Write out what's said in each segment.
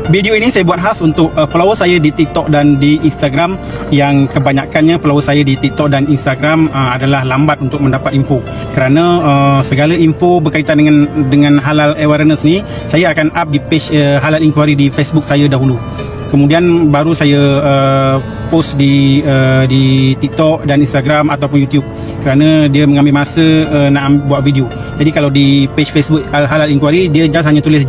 Video ini saya buat khas untuk follower saya di TikTok dan di Instagram, yang kebanyakannya follower saya di TikTok dan Instagram adalah lambat untuk mendapat info. Kerana segala info berkaitan dengan halal awareness ni saya akan up di page Halal Inquiry di Facebook saya dahulu. Kemudian baru saya post di TikTok dan Instagram ataupun YouTube, kerana dia mengambil masa nak buat video. Jadi kalau di page Facebook Halal Inquiry, dia just hanya tulis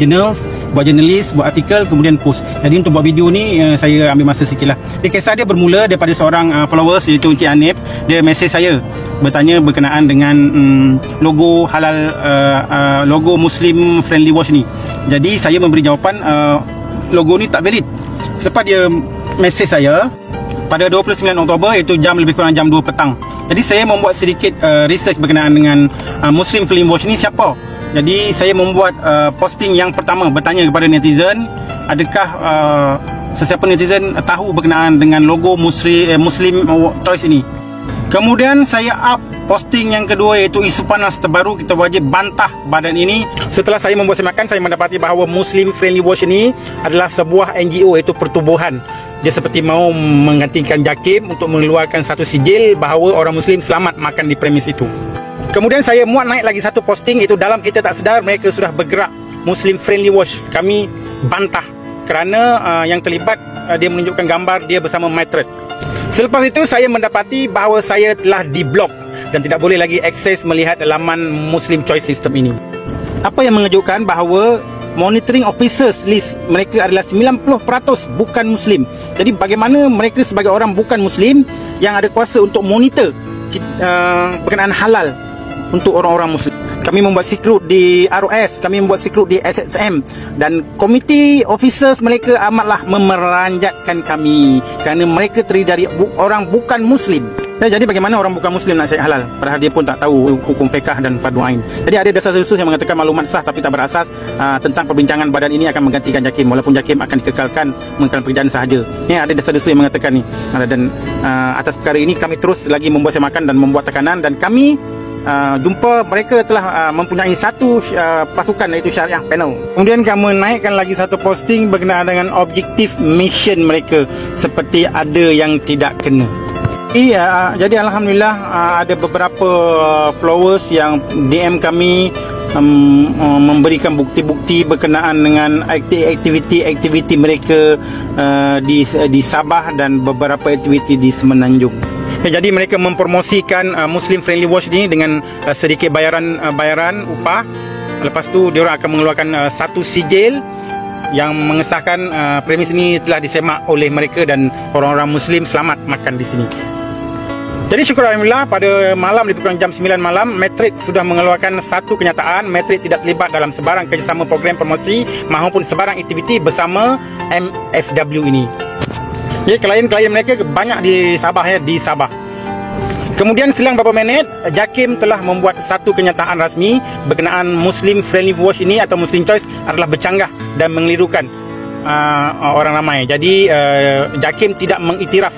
buat jurnalis, buat artikel, kemudian post. Jadi untuk buat video ni saya ambil masa sikit lah. Kisah dia bermula daripada seorang followers, iaitu Encik Hanif. Dia mesej saya bertanya berkenaan dengan logo halal, logo Muslim Friendly Watch ni. Jadi saya memberi jawapan logo ni tak valid. Selepas dia mesej saya pada 29 Oktober, iaitu lebih kurang jam 2 petang. Jadi saya membuat sedikit research berkenaan dengan Muslim Friendly Watch ni siapa. Jadi saya membuat posting yang pertama, bertanya kepada netizen, adakah sesiapa netizen tahu berkenaan dengan logo Muslim Choice ini. Kemudian saya up posting yang kedua, iaitu isu panas terbaru, kita wajib bantah badan ini. Setelah saya membuat semakan, saya mendapati bahawa Muslim Friendly Watch ini adalah sebuah NGO, iaitu pertubuhan. Dia seperti mau menggantikan JAKIM untuk mengeluarkan satu sijil bahawa orang Muslim selamat makan di premis itu. Kemudian saya muat naik lagi satu posting, iaitu dalam kita tak sedar mereka sudah bergerak Muslim Friendly Watch. Kami bantah kerana yang terlibat dia menunjukkan gambar dia bersama Maitreya. Selepas itu saya mendapati bahawa saya telah diblok dan tidak boleh lagi akses melihat laman Muslim Choice System ini. Apa yang mengejutkan bahawa monitoring officers list mereka adalah 90% bukan Muslim. Jadi bagaimana mereka sebagai orang bukan Muslim yang ada kuasa untuk monitor berkenaan halal untuk orang-orang Muslim? Kami membuat secret di ROS, kami membuat secret di SSM, dan komiti officers mereka amatlah memeranjatkan kami kerana mereka terdiri dari orang bukan Muslim. Jadi bagaimana orang bukan Muslim nak cek halal padahal dia pun tak tahu hukum fiqh dan fardu ain. Jadi ada dasar-dasar yang mengatakan maklumat sah tapi tak berasas tentang perbincangan badan ini akan menggantikan JAKIM, walaupun JAKIM akan dikekalkan mengekalkan pekerjaan sahaja. Ada dasar-dasar yang mengatakan ni. Dan atas perkara ini kami terus lagi membuat semakan dan membuat tekanan, dan kami jumpa mereka telah mempunyai satu pasukan, iaitu Syariah Panel. Kemudian kami naikkan lagi satu posting berkenaan dengan objektif mission mereka, seperti ada yang tidak kena. Jadi alhamdulillah ada beberapa followers yang DM kami memberikan bukti-bukti berkenaan dengan aktiviti mereka di Sabah dan beberapa aktiviti di Semenanjung. Jadi mereka mempromosikan Muslim Friendly Watch ni dengan sedikit bayaran upah. Lepas tu dia orang akan mengeluarkan satu sijil yang mengesahkan premis ini telah disemak oleh mereka dan orang-orang Muslim selamat makan di sini. Jadi syukur alhamdulillah, pada malam lebih kurang jam 9 malam, Maitreya sudah mengeluarkan satu kenyataan. Maitreya tidak terlibat dalam sebarang kerjasama program promosi maupun sebarang aktiviti bersama MFW ini. Jadi klien-klien mereka banyak di Sabah. Kemudian selang beberapa minit, JAKIM telah membuat satu kenyataan rasmi berkenaan Muslim Friendly Watch ini atau Muslim Choice adalah bercanggah dan mengelirukan orang ramai. Jadi JAKIM tidak mengiktiraf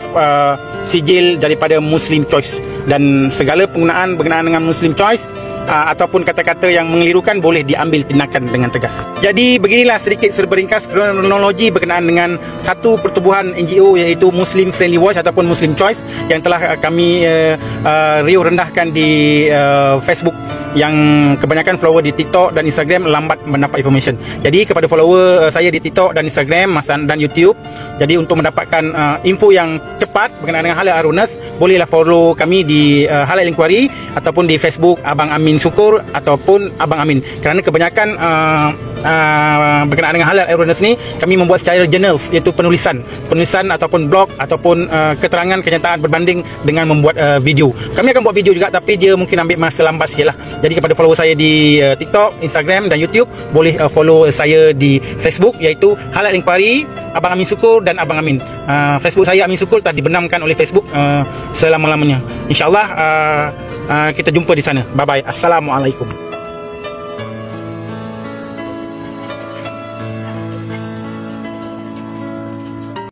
sijil daripada Muslim Choice, dan segala penggunaan berkenaan dengan Muslim Choice ataupun kata-kata yang mengelirukan boleh diambil tindakan dengan tegas. Jadi beginilah sedikit serba ringkas kronologi berkenaan dengan satu pertubuhan NGO, iaitu Muslim Friendly Watch ataupun Muslim Choice, yang telah kami riuh rendahkan di Facebook, yang kebanyakan follower di TikTok dan Instagram lambat mendapat information. Jadi kepada follower saya di TikTok dan Instagram dan YouTube, jadi untuk mendapatkan info yang cepat berkenaan dengan halal awareness, bolehlah follow kami di Halal Inquiry ataupun di Facebook Abang Amin Syukur ataupun Abang Amin. Kerana kebanyakan berkenaan dengan halal awareness ni kami membuat secara journals, iaitu penulisan ataupun blog ataupun keterangan kenyataan berbanding dengan membuat video. Kami akan buat video juga, tapi dia mungkin ambil masa lambat sikit lah. Jadi kepada follower saya di TikTok, Instagram dan YouTube, boleh follow saya di Facebook, iaitu Halal Inquiry, Abang Amin Syukur dan Abang Amin. Facebook saya Amin Syukur telah dibenamkan oleh Facebook selama-lamanya. InsyaAllah kita jumpa di sana. Bye bye. Assalamualaikum.